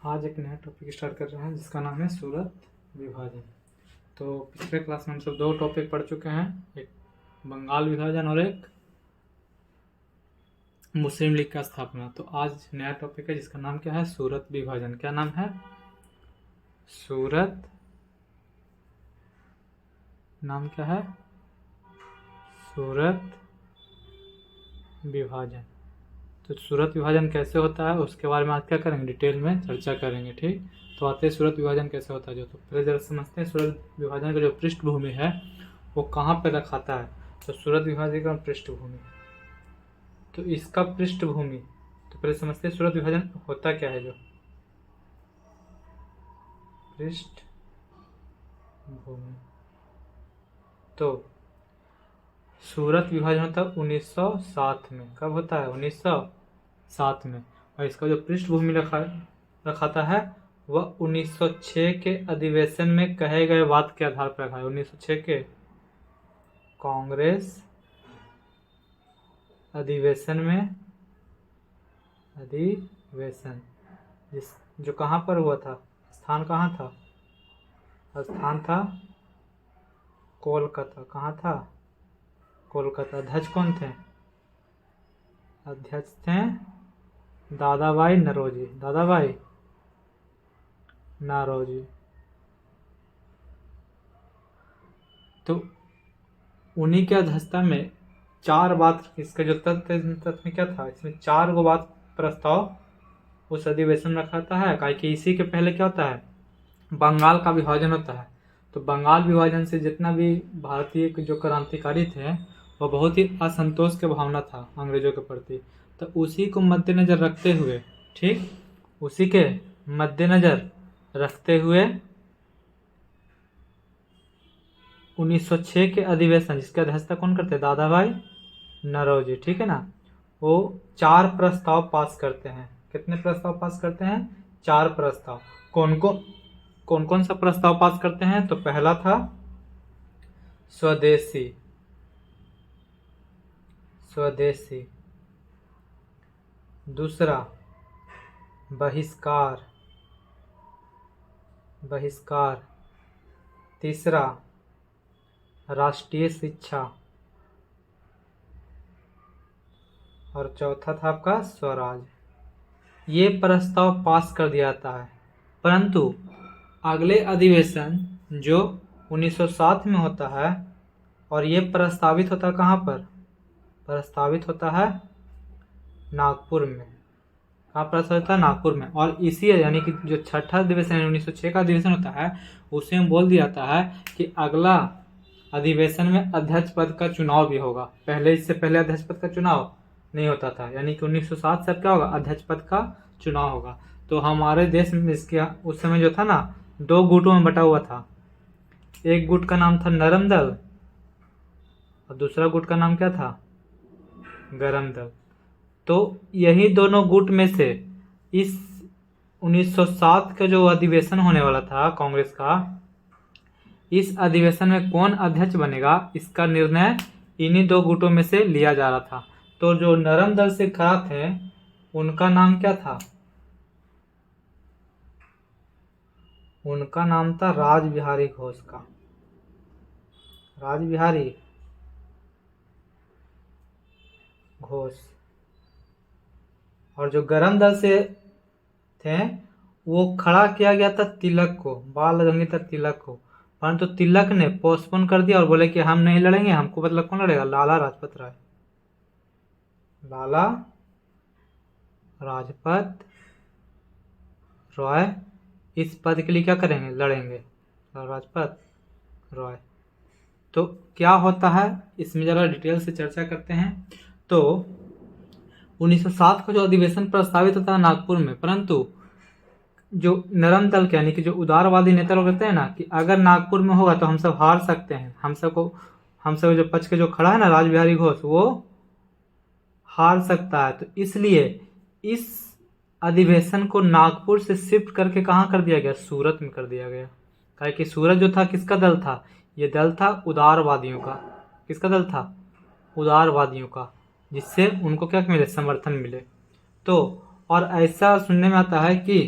आज एक नया टॉपिक स्टार्ट कर रहे हैं जिसका नाम है सूरत विभाजन। तो पिछले क्लास में हम सब दो टॉपिक पढ़ चुके हैं, एक बंगाल विभाजन और एक मुस्लिम लीग का स्थापना। तो आज नया टॉपिक है जिसका नाम क्या है, सूरत विभाजन। क्या नाम है? सूरत। नाम क्या है? सूरत विभाजन। तो सूरत विभाजन कैसे होता है उसके बारे में आज क्या करेंगे, डिटेल में चर्चा करेंगे। ठीक, तो आते हैं सूरत विभाजन कैसे होता है। जो तो पहले जरा समझते हैं सूरत विभाजन का जो पृष्ठभूमि है वो कहाँ पर रखाता है। तो सूरत विभाजन का पृष्ठभूमि, तो इसका पृष्ठभूमि, तो पहले समझते हैं सूरत विभाजन होता क्या है। जो पृष्ठभूमि, तो सूरत विभाजन होता है 1907 में। कब होता है? 1907 में। और इसका जो पृष्ठभूमि रखाता है वह 1906 के अधिवेशन में कहे गए बात के आधार पर रखा है। 1906 के कांग्रेस अधिवेशन में, अधिवेशन जो कहाँ पर हुआ था, स्थान कहाँ था? स्थान था कोलकाता। कहाँ था? कोलकाता। अध्यक्ष कौन थे? अध्यक्ष थे दादाभाई नौरोजी। दादाभाई नौरोजी। तो उन्हीं के अध्यक्षता में चार बात, इसका जो तथ्य में क्या था, इसमें चार गो बात प्रस्ताव उस अधिवेशन में रखा था है। कि इसी के पहले क्या होता है, बंगाल का विभाजन होता है। तो बंगाल विभाजन से जितना भी भारतीय जो क्रांतिकारी थे वह बहुत ही असंतोष के भावना था अंग्रेजों के प्रति। तो उसी को मद्देनजर रखते हुए, ठीक, उसी के मद्देनजर रखते हुए 1906 के अधिवेशन, जिसके अध्यक्षता कौन करते? दादाभाई नौरोजी। ठीक है ना। वो चार प्रस्ताव पास करते हैं। कितने प्रस्ताव पास करते हैं? चार प्रस्ताव। कौन कौन सा प्रस्ताव पास करते हैं? तो पहला था स्वदेशी। स्वदेशी। दूसरा बहिष्कार। बहिष्कार। तीसरा राष्ट्रीय शिक्षा। और चौथा था आपका स्वराज। ये प्रस्ताव पास कर दिया जाता है, परंतु अगले अधिवेशन जो 1907 में होता है, और ये प्रस्तावित होता कहाँ पर? प्रस्तावित होता है नागपुर में। कहाँ प्रस्तावित होता है? नागपुर में। और इसी यानी कि जो छठा अधिवेशन 1906 का अधिवेशन होता है उसमें बोल दिया जाता है कि अगला अधिवेशन में अध्यक्ष पद का चुनाव भी होगा। पहले, इससे पहले अध्यक्ष पद का चुनाव नहीं होता था। यानी कि 1907 से क्या होगा, अध्यक्ष पद का चुनाव होगा। तो हमारे देश में इसके उस समय जो था ना, दो गुटों में बटा हुआ था। एक गुट का नाम था नरम दल और दूसरा गुट का नाम क्या था? गरम दल। तो यही दोनों गुट में से इस 1907 का जो अधिवेशन होने वाला था कांग्रेस का, इस अधिवेशन में कौन अध्यक्ष बनेगा इसका निर्णय इन्हीं दो गुटों में से लिया जा रहा था। तो जो नरम दल से खड़ा थे उनका नाम क्या था? उनका नाम था रासबिहारी घोष का। रासबिहारी घोष। और जो गरम दल से थे वो खड़ा किया गया था तिलक को, बाल गंगाधर तिलक को। परंतु तिलक ने पोस्टपोन कर दिया और बोले कि हम नहीं लड़ेंगे। हमको मतलब कौन लड़ेगा? लाला लाजपत राय। लाला लाजपत राय इस पद के लिए क्या करेंगे? लड़ेंगे। लाला लाजपत राय। तो क्या होता है इसमें जरा डिटेल से चर्चा करते हैं। तो 1907 का जो अधिवेशन प्रस्तावित होता है नागपुर में, परंतु जो नरम दल के यानी कि जो उदारवादी नेता लोग कहते हैं ना कि अगर नागपुर में होगा तो हम सब हार सकते हैं, हम सब जो पक्ष के जो खड़ा है ना रासबिहारी घोष, वो हार सकता है। तो इसलिए इस अधिवेशन को नागपुर से शिफ्ट करके कहाँ कर दिया गया? सूरत में कर दिया गया। काहे कि सूरत जो था किसका दल था? ये दल था उदारवादियों का। किसका दल था? उदारवादियों का, जिससे उनको क्या मिले? समर्थन मिले। तो और ऐसा सुनने में आता है कि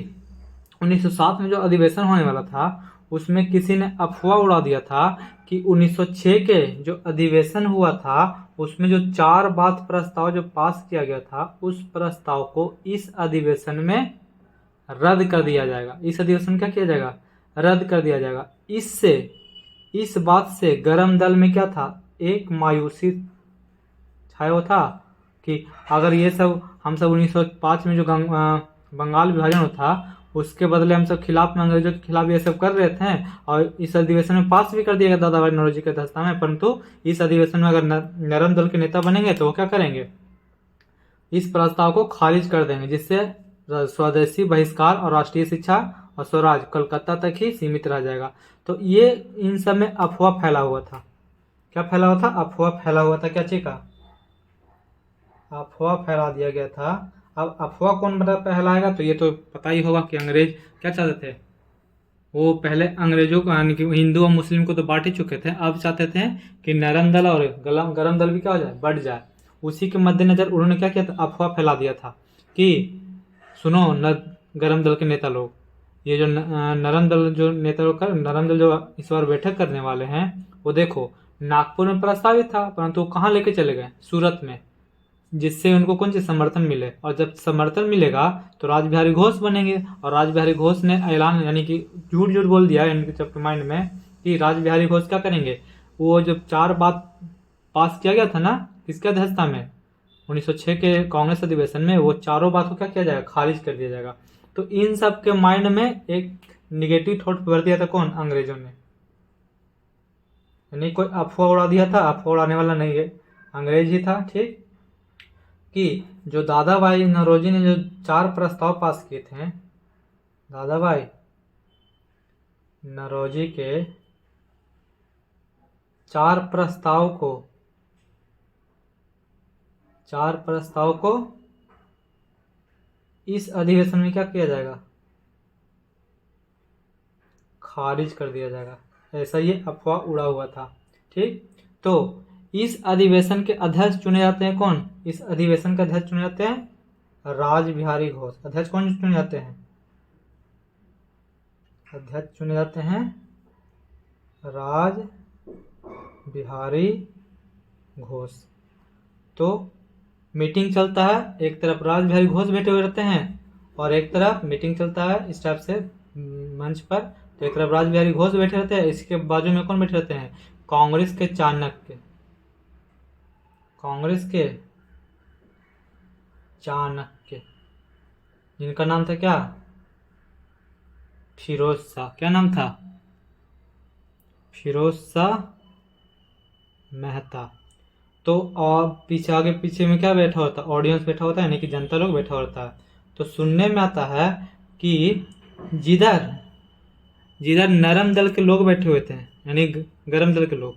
1907 में जो अधिवेशन होने वाला था उसमें किसी ने अफवाह उड़ा दिया था कि 1906 के जो अधिवेशन हुआ था उसमें जो 4 बात प्रस्ताव जो पास किया गया था उस प्रस्ताव को इस अधिवेशन में रद्द कर दिया जाएगा। इस अधिवेशन क्या किया जाएगा? रद्द कर दिया जाएगा। इससे इस बात से गरम दल में क्या था? एक मायूसी छाया हुआ था कि अगर ये सब हम सब 1905 में जो बंगाल विभाजन था उसके बदले हम सब खिलाफ में अंग्रेजों के खिलाफ ये सब कर रहे थे और इस अधिवेशन में पास भी कर दिया गया दादा भाई नौरोजी के अध्यक्षता में, परंतु इस अधिवेशन में अगर नरम दल के नेता बनेंगे तो वो क्या करेंगे? इस प्रस्ताव को खारिज कर देंगे, जिससे स्वदेशी बहिष्कार और राष्ट्रीय शिक्षा और स्वराज कोलकाता तक ही सीमित रह जाएगा। तो ये इन सब में अफवाह फैला हुआ था। क्या फैला हुआ था? अफवाह फैला हुआ था। क्या चीज का? अफवाह फैला दिया गया था। अब अफवाह कौन फैलाएगा? तो ये तो पता ही होगा कि अंग्रेज क्या चाहते थे। वो पहले अंग्रेजों को यानी कि हिंदू और मुस्लिम को तो बांट ही चुके थे, अब चाहते थे कि नरम दल और गरम दल भी क्या हो जाए? बढ़ जाए। उसी के मद्देनजर उन्होंने क्या किया था? अफवाह फैला दिया था कि सुनो गरम दल के नेता लोग, ये जो नरम दल जो नेता लोग नरम दल जो इस बार बैठक करने वाले हैं वो देखो नागपुर में प्रस्तावित था, परंतु कहाँ लेके चले गए? सूरत में, जिससे उनको कौन सी समर्थन मिले। और जब समर्थन मिलेगा तो राज बिहारी घोष बनेंगे। और राज बिहारी घोष ने ऐलान यानी कि झूठ झूठ बोल दिया इनके सबके माइंड में कि राज बिहारी घोष क्या करेंगे? वो जब 4 बात पास किया गया था ना किसके अध्यक्षता में? 1906 के कांग्रेस अधिवेशन में, वो चारों बात को क्या किया जाएगा? खारिज कर दिया जाएगा। तो इन सब के माइंड में एक निगेटिव थॉट भर दिया था कौन? अंग्रेजों ने। यानी कोई अफवाह उड़ा दिया था, अफवाह उड़ाने वाला नहीं है, अंग्रेज ही था। ठीक, कि जो दादा भाई नौरोजी ने जो 4 प्रस्ताव पास किए थे, दादा भाई नौरोजी के 4 प्रस्ताव को इस अधिवेशन में क्या किया जाएगा? खारिज कर दिया जाएगा। ऐसा ये अफवाह उड़ा हुआ था। ठीक, तो इस अधिवेशन के अध्यक्ष चुने जाते हैं कौन? इस अधिवेशन के अध्यक्ष चुने जाते हैं राज बिहारी घोष। अध्यक्ष कौन चुने जाते हैं? अध्यक्ष चुने जाते हैं राज बिहारी घोष। तो मीटिंग चलता है, एक तरफ राज बिहारी घोष बैठे हुए रहते हैं और एक तरफ मीटिंग चलता है इस टाइप से मंच पर, तो एक तरफ राज बिहारी घोष बैठे रहते हैं, इसके बाजू में कौन बैठे रहते हैं? कांग्रेस के चाणक्य। कांग्रेस के चाणक्य जिनका नाम था क्या? फिरोज शाह। क्या नाम था? फिरोज शाह मेहता। तो और पीछे आगे पीछे में क्या बैठा होता? ऑडियंस बैठा होता है, यानी कि जनता लोग बैठा होता है। तो सुनने में आता है कि जिधर जिधर नरम दल के लोग बैठे हुए थे, यानी गरम दल के लोग,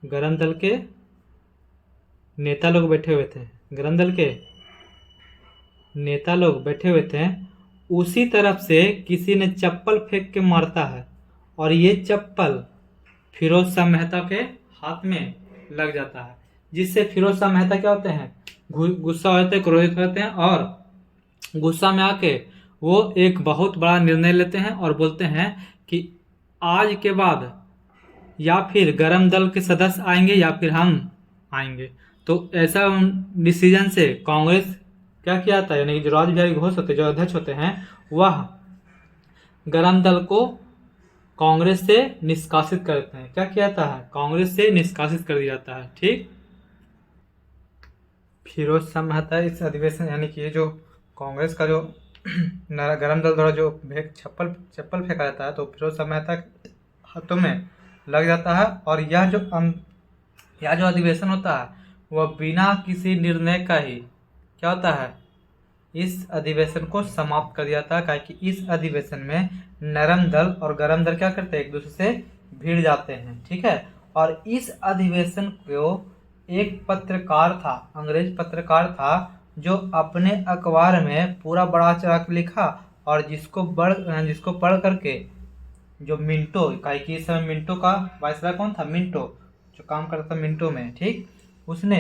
गरम दल के नेता लोग बैठे हुए थे, गरम दल के नेता लोग बैठे हुए थे, उसी तरफ से किसी ने चप्पल फेंक के मारता है और ये चप्पल फिरोज शाह मेहता के हाथ में लग जाता है, जिससे फिरोज शाह मेहता क्या होते हैं? गुस्सा हो जाते हैं, क्रोधित होते हैं और गुस्सा में आके वो एक बहुत बड़ा निर्णय लेते हैं और बोलते हैं कि आज के बाद या फिर गरम दल के सदस्य आएंगे या फिर हम आएंगे। तो ऐसा डिसीजन से कांग्रेस क्या किया था, यानी कि जो राज बिहारी घोष होते, जो अध्यक्ष होते हैं, वह गरम दल को कांग्रेस से निष्कासित करते हैं। क्या किया जाता है? कांग्रेस से निष्कासित कर दिया जाता है। ठीक, फिरोज शाह मेहता इस अधिवेशन यानी कि ये जो कांग्रेस का जो गरम दल द्वारा जो चप्पल फेंका जाता है तो फिरोज शाह मेहता के हाथों में लग जाता है और यह जो अधिवेशन होता है वह बिना किसी निर्णय का ही क्या होता है? इस अधिवेशन को समाप्त कर दिया था, क्योंकि इस अधिवेशन में नरम दल और गरम दल क्या करते हैं? एक दूसरे से भिड़ जाते हैं। ठीक है, और इस अधिवेशन को एक पत्रकार था, अंग्रेज पत्रकार था, जो अपने अखबार में पूरा बड़ा चढ़ा के लिखा और जिसको पढ़ करके जो मिंटो, कि इस समय मिंटो का वायसराय कौन था? मिंटो, जो काम करता था मिंटो में। ठीक, उसने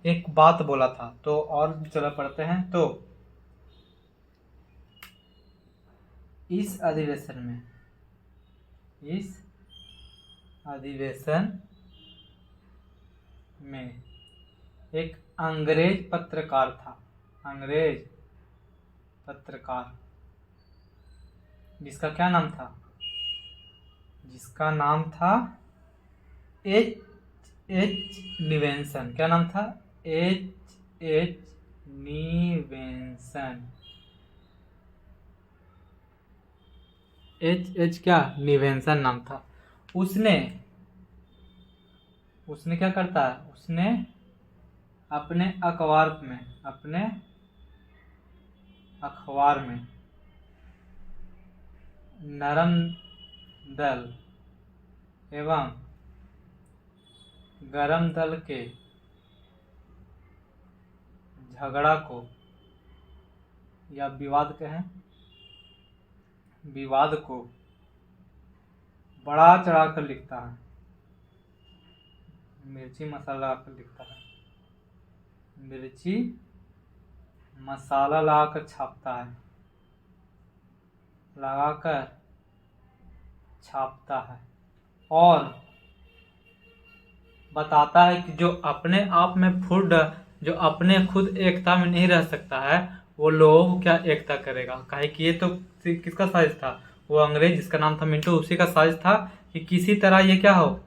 एक बात बोला था। तो और चला पढ़ते हैं। तो इस अधिवेशन में एक अंग्रेज पत्रकार था, जिसका क्या नाम था? जिसका नाम था एच निवेंसन। क्या नाम था? एच निवेंसन। क्या निवेंसन नाम था। उसने क्या करता है? उसने अपने अखबार में नरम दल एवं गरम दल के झगड़ा को या विवाद को बढ़ा चढ़ाकर लिखता है, मिर्ची मसाला लगाकर लिखता है, मिर्ची मसाला लगाकर छापता है और बताता है कि जो अपने आप में जो अपने खुद एकता में नहीं रह सकता है, वो लोगों को क्या एकता करेगा। काहे कि ये तो किसका साजिश था? वो अंग्रेज जिसका नाम था मिंटो, उसी का साजिश था कि किसी तरह ये क्या हो,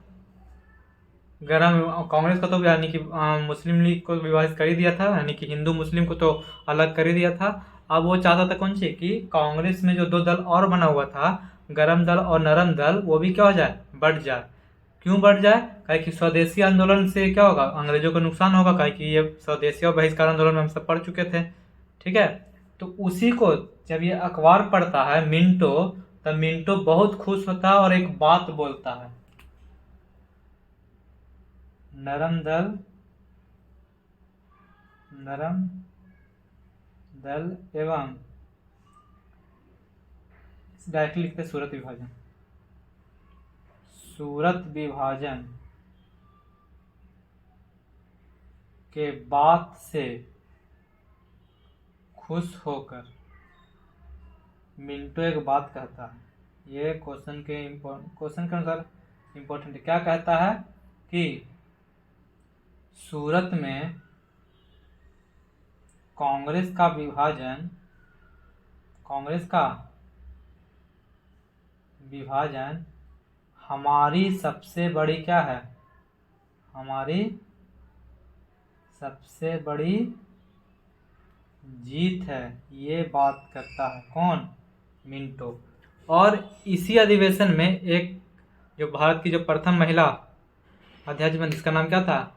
कांग्रेस का तो यानी कि मुस्लिम लीग को विभाजित कर ही दिया था, यानी कि हिंदू मुस्लिम को तो अलग कर ही दिया था। अब वो चाहता था कौन सी कि कांग्रेस में जो दो दल और बना हुआ था, गरम दल और नरम दल, वो भी क्या हो जाए? बढ़ जाए। क्यों बढ़ जाए? काहे कि स्वदेशी आंदोलन से क्या होगा? अंग्रेजों को नुकसान होगा। काहे कि ये स्वदेशी और बहिष्कार आंदोलन में हम सब पढ़ चुके थे, ठीक है। तो उसी को जब ये अखबार पढ़ता है मिंटो, तब मिंटो बहुत खुश होता है और एक बात बोलता है, नरम दल एवं डायरेक्टली लिखते सूरत विभाजन के बात से खुश होकर मिंटो एक बात कहता है। ये क्वेश्चन के अनुसार इम्पोर्टेंट है। क्या कहता है कि सूरत में कांग्रेस का विभाजन हमारी सबसे बड़ी क्या है? हमारी सबसे बड़ी जीत है। ये बात करता है कौन? मिंटो। और इसी अधिवेशन में एक जो भारत की जो प्रथम महिला अध्यक्ष बनी, जिसका नाम क्या था?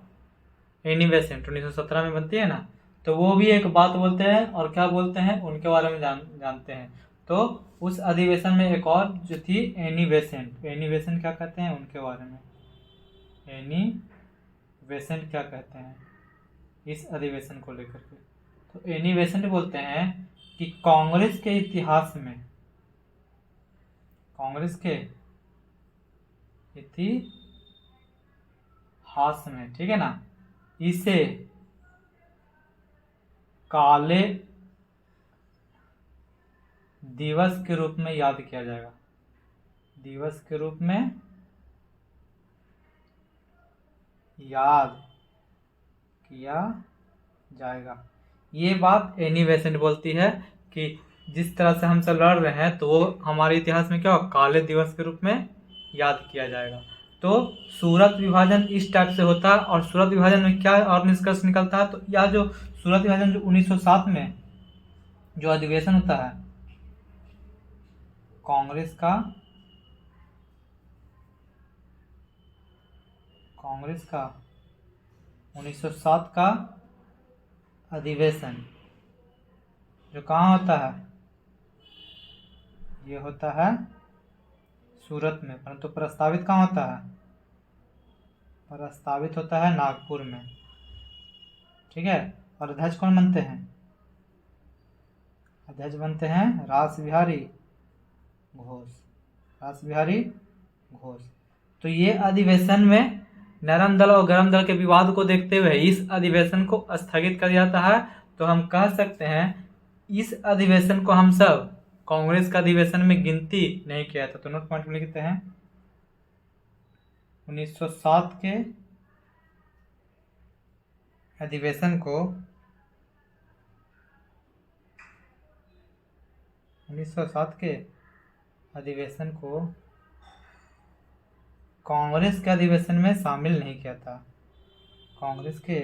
एनी बेसेंट, 1917 में बनती है ना। तो वो भी एक बात बोलते हैं, और क्या बोलते हैं उनके बारे में जानते हैं। तो उस अधिवेशन में एक और जो थी एनी बेसेंट क्या कहते हैं उनके बारे में, एनी बेसेंट क्या कहते हैं इस अधिवेशन को लेकर के। तो एनी बेसेंट बोलते हैं कि कांग्रेस के इतिहास में, ठीक है ना, इसे काले दिवस के रूप में याद किया जाएगा। दिवस के रूप में याद किया जाएगा। ये बात एनी बेसेंट बोलती है कि जिस तरह से हम सब लड़ रहे हैं, तो वो हमारे इतिहास में क्या हो, काले दिवस के रूप में याद किया जाएगा। तो सूरत विभाजन इस टाइप से होता है। और सूरत विभाजन में क्या और निष्कर्ष निकलता है? तो यह जो सूरत विभाजन जो 1907 में जो अधिवेशन होता है कांग्रेस का 1907 का अधिवेशन जो कहाँ होता है? ये होता है सूरत में, परंतु प्रस्तावित कहाँ होता है? प्रस्तावित होता है नागपुर में, ठीक है। और अध्यक्ष कौन बनते हैं? अध्यक्ष बनते हैं रासबिहारी घोष। तो ये अधिवेशन में नरम दल और गरम दल के विवाद को देखते हुए इस अधिवेशन को स्थगित कर दिया जाता है। तो हम कह सकते हैं इस अधिवेशन को हम सब कांग्रेस का अधिवेशन में गिनती नहीं किया था। तो नोट पॉइंट में लिखते हैं 1907 के अधिवेशन को 1907 के अधिवेशन को कांग्रेस के अधिवेशन में शामिल नहीं किया था। कांग्रेस के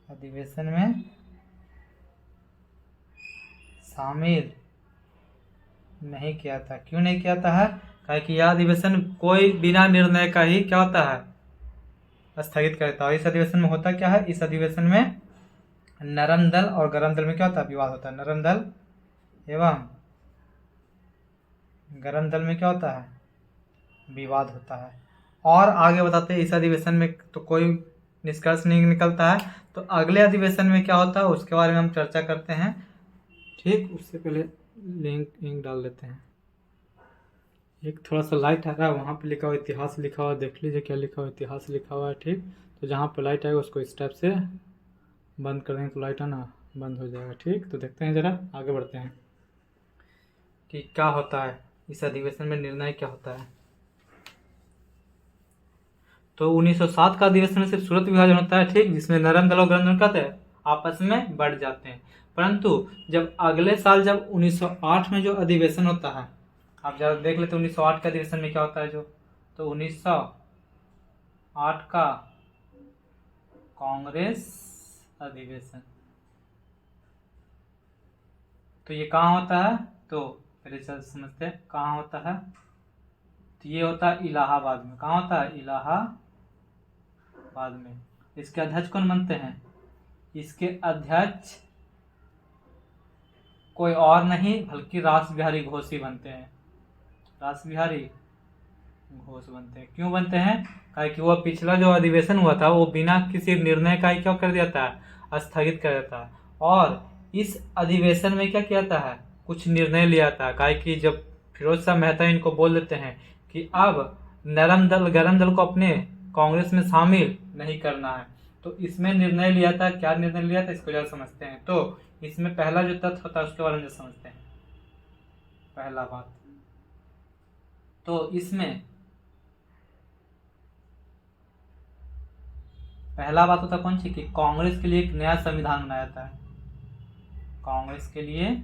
अधिवेशन में शामिल नहीं किया था। क्यों नहीं किया था है? क्योंकि यह अधिवेशन कोई बिना निर्णय का ही क्या होता है, स्थगित करता है। इस अधिवेशन में होता क्या है, इस अधिवेशन में नरम दल और गरम दल में क्या होता है, विवाद होता है। नरम दल एवं गरम दल में क्या होता है, विवाद होता है। और आगे बताते हैं इस अधिवेशन में तो कोई निष्कर्ष नहीं निकलता है, तो अगले अधिवेशन में क्या होता है उसके बारे में हम चर्चा करते हैं। ठीक, उससे पहले लिंक डाल देते हैं। एक थोड़ा सा लाइट आ रहा है, वहाँ पे लिखा हुआ इतिहास लिखा हुआ, देख लीजिए क्या लिखा हुआ, इतिहास लिखा हुआ है। ठीक, तो जहाँ पे लाइट आएगा उसको इस टाइप से बंद कर देंगे तो लाइट है ना बंद हो जाएगा। ठीक, तो देखते हैं, जरा आगे बढ़ते हैं कि क्या होता है इस अधिवेशन में, निर्णय क्या होता है। तो 1907 का अधिवेशन में सिर्फ सूरत विभाजन होता है। ठीक, जिसमें नरम दल और गरम दल कहते हैं आपस में बढ़ जाते हैं। परंतु जब अगले साल जब 1908 में जो अधिवेशन होता है, आप जरा देख लेते 1908 के अधिवेशन में क्या होता है जो, तो 1908 का कांग्रेस अधिवेशन, तो ये कहाँ होता है, तो पहले चल समझते हैं कहाँ होता है। तो ये होता है इलाहाबाद में। कहाँ होता है, इलाहाबाद में। इसके अध्यक्ष कौन बनते हैं, इसके अध्यक्ष कोई और नहीं बल्कि रास बिहारी घोष ही बनते हैं। रास बिहारी घोष बनते हैं। क्यों बनते हैं, क्योंकि वह पिछला जो अधिवेशन हुआ था वो बिना किसी निर्णय का ही क्या कर दिया था, स्थगित कर दिया था। और इस अधिवेशन में क्या किया था, कुछ निर्णय लिया था। क्योंकि जब फिरोज शाह मेहता इनको बोल देते हैं कि अब नरम दल गरम दल को अपने कांग्रेस में शामिल नहीं करना है, तो इसमें निर्णय लिया था। क्या निर्णय लिया था इसको जरा समझते हैं। तो इसमें पहला जो तथ्य होता है उसके बारे में समझते हैं। पहला बात, तो इसमें पहला बात होता कौन सी, कि कांग्रेस के लिए एक नया संविधान बनाया था। कांग्रेस के लिए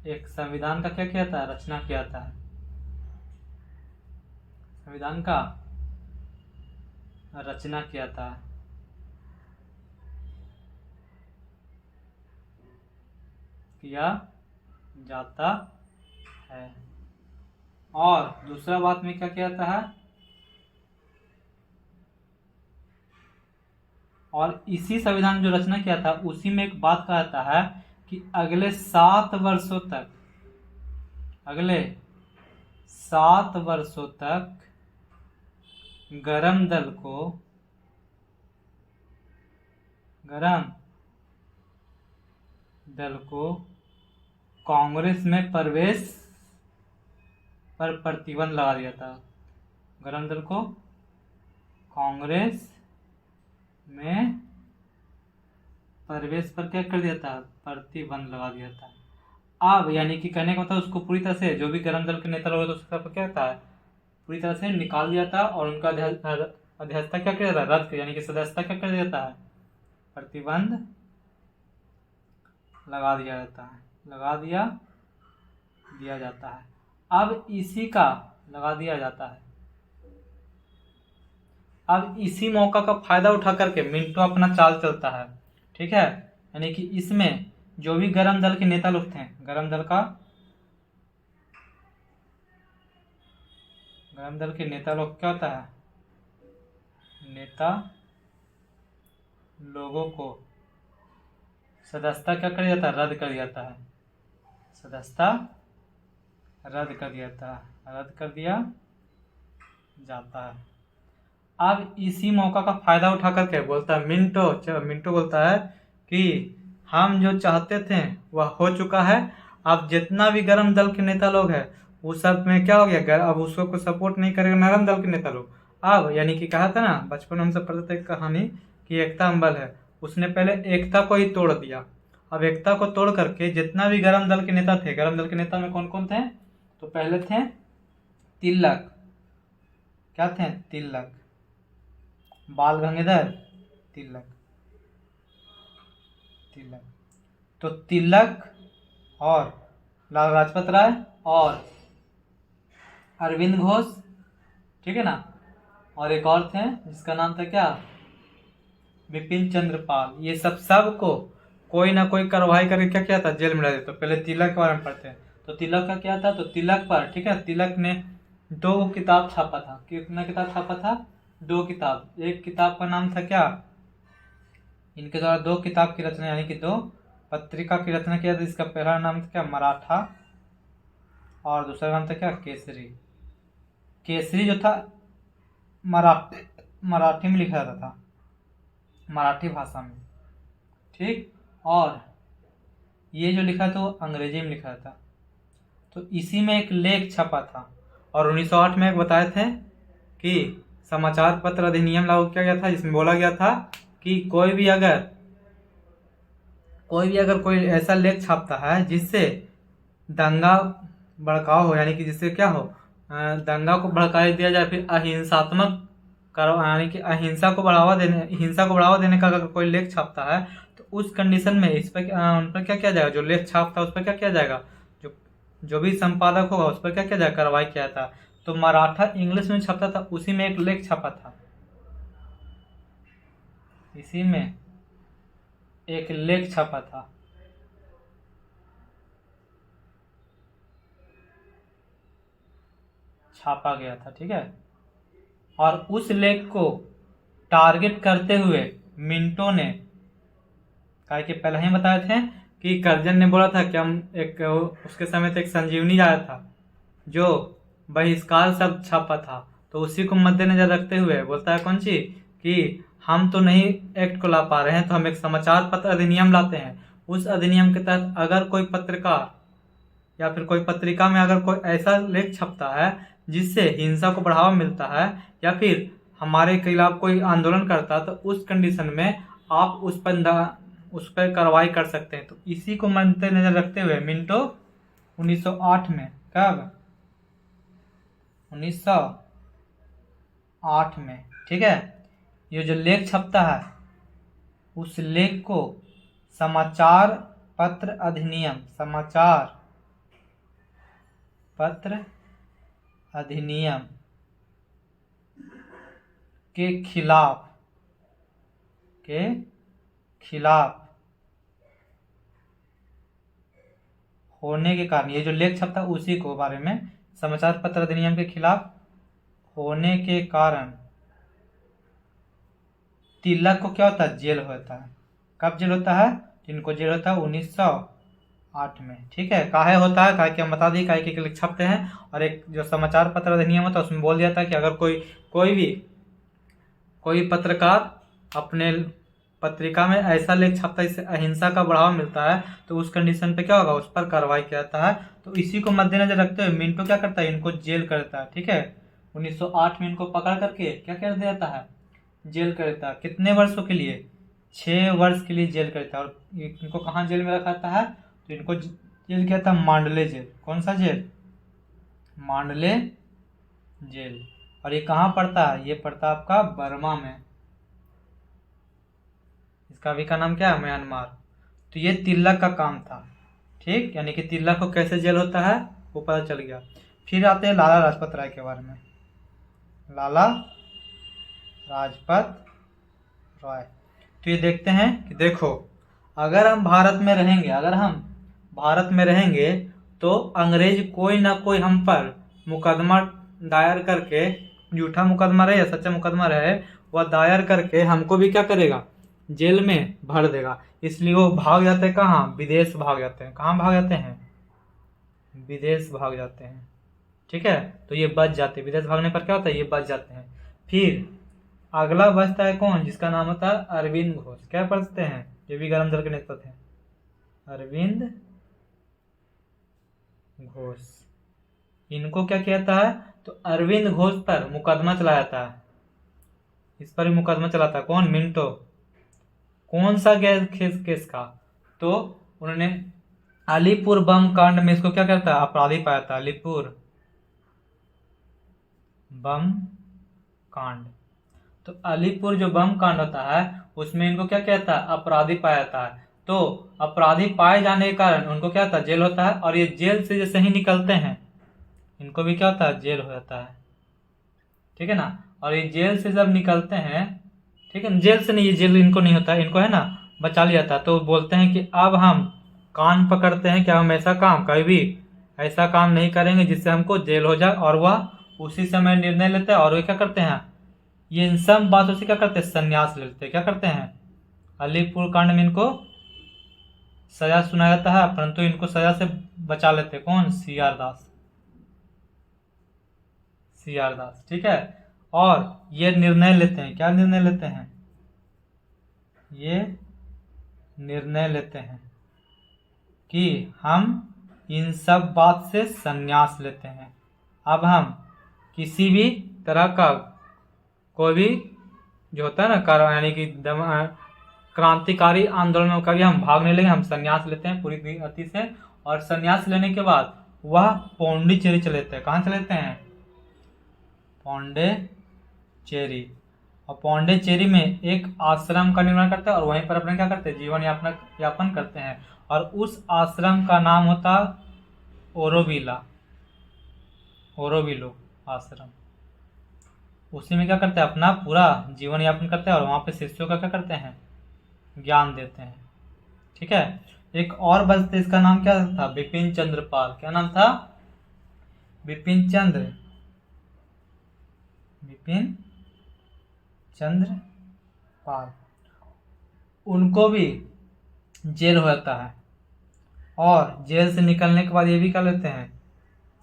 एक संविधान का क्या किया था, रचना किया था। संविधान का रचना किया था। किया जाता है। और दूसरा बात में क्या किया जाता है, और इसी संविधान जो रचना किया था उसी में एक बात कहा जाता है कि अगले 7 वर्षों तक, अगले 7 वर्षों तक गरम दल को कांग्रेस में प्रवेश पर प्रतिबंध लगा दिया था। गरम दल को कांग्रेस में प्रवेश पर क्या कर दिया था, प्रतिबंध लगा दिया था। अब यानी कि कहने का मतलब उसको पूरी तरह से जो भी गरम दल के नेता लोग तो उसका क्या था, पूरी तरह से निकाल दिया था। और उनका अध्यक्षता क्या कर दिया था, रद्द, यानी कि सदस्यता क्या कर दिया था, प्रतिबंध लगा दिया जाता है, लगा दिया जाता है। अब इसी का लगा दिया जाता है। अब इसी मौका का फायदा उठा करके मिंटो अपना चाल चलता है। ठीक है, यानी कि इसमें जो भी गरम दल के नेता लोग थे, गरम दल के नेता लोग क्या होता है, नेता लोगों को सदस्यता क्या कर दिया था, रद्द कर दिया था। सदस्यता रद्द कर दिया था, रद्द कर दिया जाता है। अब इसी मौका का फायदा उठा करके बोलता है मिंटो बोलता है कि हम जो चाहते थे वह हो चुका है। अब जितना भी गरम दल के नेता लोग हैं वो सब में क्या हो गया, अब उसको कोई सपोर्ट नहीं करेगा नरम दल के नेता लोग। अब यानी कि कहा था ना बचपन में हम सब पढ़ते थे कहानी कि एकता अम्बल है, उसने पहले एकता को ही तोड़ दिया अब एकता को तोड़ करके जितना भी गरम दल के नेता थे, गरम दल के नेता में कौन कौन थे? तो पहले थे तिलक, क्या थे? तिलक, बाल गंगाधर तिलक, तिलक, तो तिलक और लाला लाजपत राय और अरविंद घोष, ठीक है ना, और एक और थे जिसका नाम था क्या? बिपिन चंद्र पाल। ये सब को कोई ना कोई कार्रवाई करके क्या किया था? जेल में डाल दिया। तो पहले तिलक के बारे में पढ़ते हैं। तो तिलक का क्या था? तो तिलक पर, ठीक है, तिलक ने 2 किताब छापा था। कितना किताब छापा था? 2 किताब। एक किताब का नाम था क्या? इनके द्वारा 2 किताब की रचना, यानी कि 2 पत्रिका की रचना किया था। इसका पहला नाम था क्या? मराठा, और दूसरा नाम था क्या? केसरी। केसरी जो था मराठी में लिखा जाता था, मराठी भाषा में, ठीक, और ये जो लिखा था वो अंग्रेजी में लिखा था। तो इसी में एक लेख छपा था, और 1908 में एक बताए थे कि समाचार पत्र अधिनियम लागू किया गया था, जिसमें बोला गया था कि कोई भी अगर कोई ऐसा लेख छापता है जिससे दंगा भड़काव हो, यानी कि जिससे क्या हो, दंगा को भड़का दिया जाए, फिर अहिंसात्मक यानी कि हिंसा को बढ़ावा देने का अगर कोई लेख छापता है, तो उस कंडीशन में इस पर उन पर क्या किया जाएगा? जो लेख छापता है उस पर क्या किया जाएगा? जो भी संपादक होगा उस पर क्या किया जाएगा? कार्रवाई किया था। तो मराठा इंग्लिश में छपता था, उसी में एक लेख छपा था, इसी में एक लेख छपा था। छापा गया था, ठीक है, और उस लेख को टारगेट करते हुए मिंटो ने, कहा कि पहले ही बताए थे कि कर्जन ने बोला था कि हम एक, उसके समय तो एक संजीवनी आया था जो बहिष्कार शब्द छापा था, तो उसी को मद्देनजर रखते हुए बोलता है कौन सी कि हम तो नहीं एक्ट को ला पा रहे हैं, तो हम एक समाचार पत्र अधिनियम लाते हैं। उस अधिनियम के तहत अगर कोई पत्रकार या फिर कोई पत्रिका में अगर कोई ऐसा लेख छपता है जिससे हिंसा को बढ़ावा मिलता है, या फिर हमारे खिलाफ कोई आंदोलन करता है, तो उस कंडीशन में आप उस पर कार्रवाई कर सकते हैं। तो इसी को मद्देनजर रखते हुए मिंटो 1908 में, कब? 1908 में, ठीक है, ये जो लेख छपता है उस लेख को समाचार पत्र अधिनियम, समाचार पत्र अधिनियम के खिलाफ होने के कारण, ये जो लेख छपता है उसी को बारे में, समाचार पत्र अधिनियम के खिलाफ होने के कारण तिलक को क्या होता है? जेल होता है। कब जेल होता है? इनको जेल होता है 1908 में, ठीक है। काहे होता है? काहे कि हम बता दिए, काहे के लेख छपते हैं, और एक जो समाचार पत्र अधिनियम होता है उसमें बोल दिया था कि अगर कोई पत्रकार अपने पत्रिका में ऐसा लेख छपता है जिससे अहिंसा का बढ़ावा मिलता है, तो उस कंडीशन पे क्या होगा? उस पर कार्रवाई किया जाता है। तो इसी को मद्देनजर रखते हुए मिंटो क्या करता है? इनको जेल करता है, ठीक है। 1908 में इनको पकड़ करके क्या कर देता है? जेल कर देता है। कितने वर्षों के लिए? 6 वर्ष के लिए जेल करता है। और इनको कहाँ जेल में रखा जाता है? तो इनको जेल किया था मांडले जेल। कौन सा जेल? मांडले जेल। और ये कहाँ पड़ता है? ये पड़ता है आपका बर्मा में। इसका अभी का नाम क्या है? म्यांमार। तो ये तिलक का काम था, ठीक, यानी कि तिलक को कैसे जेल होता है वो पता चल गया। फिर आते हैं लाला लाजपत राय के बारे में। लाला लाजपत राय, तो ये देखते हैं कि देखो, अगर हम भारत में रहेंगे तो अंग्रेज कोई ना कोई हम पर मुकदमा दायर करके, झूठा मुकदमा रहे या सच्चा मुकदमा रहे, वह दायर करके हमको भी क्या करेगा? जेल में भर देगा। इसलिए वो भाग जाते हैं कहाँ? विदेश भाग जाते हैं। कहाँ भाग जाते हैं? विदेश भाग जाते हैं, ठीक है। तो ये बच जाते हैं। विदेश भागने पर क्या होता है? ये बच जाते हैं। फिर अगला बचता है कौन? जिसका नाम होता है अरविंद घोष। क्या पढ़ते हैं? ये भी गरम दल के नेता थे, अरविंद घोष। इनको क्या किया जाता है? तो अरविंद घोष पर मुकदमा चलाया जाता है। इस पर ही मुकदमा चलाता है कौन? मिंटो। कौन सा केस का? तो उन्होंने अलीपुर बम कांड में इसको क्या करता है, अपराधी पाया था, अलीपुर बम कांड। तो अलीपुर जो बम कांड होता है उसमें इनको क्या कहता है, अपराधी पाया जाता है। तो अपराधी पाए जाने के कारण उनको क्या होता है, जेल होता है। और ये जेल से जैसे ही निकलते हैं इनको भी क्या होता है, जेल हो जाता है, ठीक है ना। और ये जेल से जब निकलते हैं, ठीक है, जेल से नहीं, ये जेल इनको नहीं होता है, इनको है ना बचा लिया जाता है। तो बोलते हैं कि अब हम कान पकड़ते हैं कि हम ऐसा काम कभी भी ऐसा काम नहीं करेंगे जिससे हमको जेल हो जाए। और वह उसी समय निर्णय लेते हैं और वे क्या करते हैं, ये इन सब बातों से क्या करते हैं, संन्यास लेते हैं। क्या करते हैं, अलीपुर कांड में इनको सजा सुनाया जाता है, परंतु इनको सजा से बचा लेते कौन, सीआर दास, सीआर दास, ठीक है। और ये निर्णय लेते हैं, क्या निर्णय लेते हैं, ये निर्णय लेते हैं कि हम इन सब बात से संन्यास लेते हैं। अब हम किसी भी तरह का कोई भी जो होता है ना कारण, यानी कि क्रांतिकारी आंदोलन में कभी हम भाग नहीं लेंगे, हम संन्यास लेते हैं पूरी गति से। और संन्यास लेने के बाद वह पौंडीचेरी चले जाते हैं। कहाँ चले जाते हैं, पौंडीचेरी। और पौंडीचेरी में एक आश्रम का निर्माण करते हैं और वहीं पर अपने क्या करते हैं, जीवन यापन करते हैं। और उस आश्रम का नाम होता ओरोविला, ओरोविलो आश्रम। उसी में क्या करते हैं, अपना पूरा जीवन यापन करते हैं और वहाँ पे शिष्यों का क्या करते हैं, ज्ञान देते हैं, ठीक है। एक और बचते, इसका नाम क्या था, बिपिन चंद्र पाल। क्या नाम था, बिपिन चंद्र पाल। उनको भी जेल हो जाता है और जेल से निकलने के बाद ये भी क्या लेते हैं,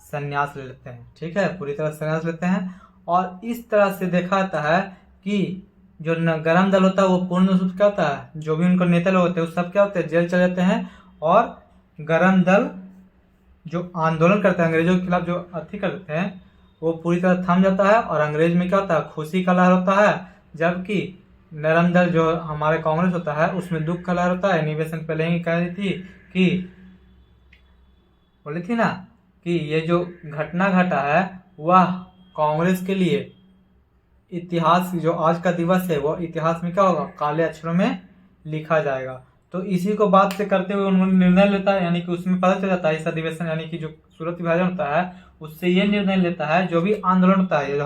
संन्यास ले लेते हैं, ठीक है, पूरी तरह संन्यास लेते हैं। और इस तरह से देखा जाता है कि जो गरम दल होता है वो पूर्ण रूप से क्या होता है, जो भी उनको नेता लोग होते हैं वो सब क्या होते हैं, जेल चले जाते हैं। और गरम दल जो आंदोलन करते हैं अंग्रेजों के खिलाफ, जो अथी करते हैं, वो पूरी तरह थम जाता है। और अंग्रेज में क्या होता है, खुशी का लहर होता है। जबकि नरम दल जो हमारे कांग्रेस होता है उसमें दुख का लहर होता है। निवेशन पहले ही कह रही थी कि बोली थी ना कि ये जो घटना घटा है वह कांग्रेस के लिए इतिहास, जो आज का दिवस है वो इतिहास में क्या होगा, काले अक्षरों में लिखा जाएगा। तो इसी को बात से करते हुए उन्होंने निर्णय लेता है, यानी कि उसमें पता चल जाता है इस अधिवेशन, यानी कि जो सूरत विभाजन होता है उससे ये निर्णय लेता है, जो भी आंदोलन होता है, जो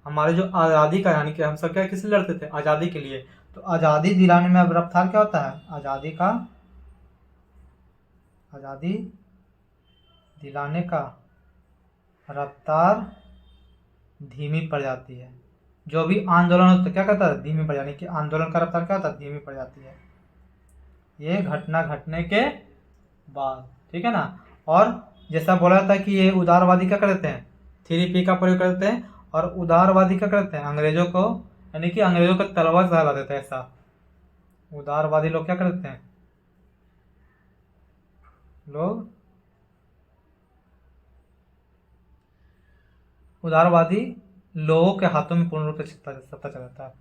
हमारे जो आज़ादी का, यानी कि हम सब क्या किस लिए लड़ते थे, आज़ादी के लिए। तो आज़ादी दिलाने में अब रफ्तार क्या होता है, आज़ादी दिलाने का रफ्तार धीमी पड़ जाती है। जो भी आंदोलन होता है क्या कहता है, धीमी पड़, यानी कि आंदोलन का रफ्तार क्या होता है, धीमी पड़ जाती है, ये घटना घटने के बाद, ठीक है ना। और जैसा बोला था कि ये उदारवादी क्या करते हैं, 3P का प्रयोग करते हैं। और उदारवादी क्या करते हैं, अंग्रेजों को, यानी कि अंग्रेजों का तलवार सहला देते हैं। ऐसा उदारवादी लोग क्या करते हैं, उदारवादी लोगों के हाथों में पूर्ण रूप से सत्ता चलाता है।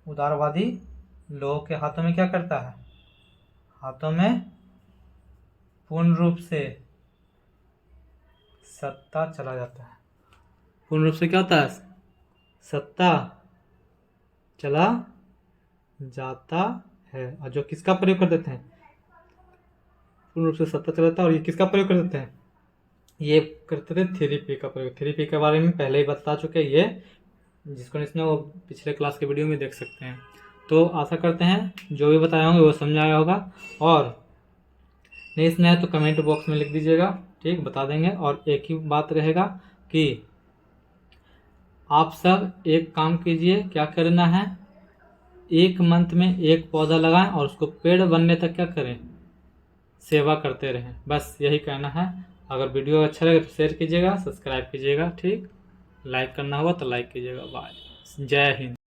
उदारवादी लोगों के हाथों में क्या करता है, हाथों में पूर्ण रूप से सत्ता चला जाता है। पूर्ण रूप से क्या होता है, सत्ता चला जाता है। और जो किसका प्रयोग कर देते हैं, पूर्ण रूप से सत्ता चला जाता है। और ये किसका प्रयोग कर देते हैं, ये करते थे 3P का प्रयोग। 3P के बारे में पहले ही बता चुके हैं, ये जिसको इसने वो पिछले क्लास के वीडियो में देख सकते हैं। तो आशा करते हैं जो भी बताए होंगे वो समझ आया होगा। और नहीं सुना है तो कमेंट बॉक्स में लिख दीजिएगा, ठीक, बता देंगे। और एक ही बात रहेगा कि आप सब एक काम कीजिए, क्या करना है, 1 मंथ में 1 पौधा लगाएं और उसको पेड़ बनने तक क्या करें, सेवा करते रहें। बस यही कहना है। अगर वीडियो अच्छा लगे तो शेयर कीजिएगा, सब्सक्राइब कीजिएगा, ठीक, लाइक करना होगा तो लाइक कीजिएगा। बाय, जय हिंद।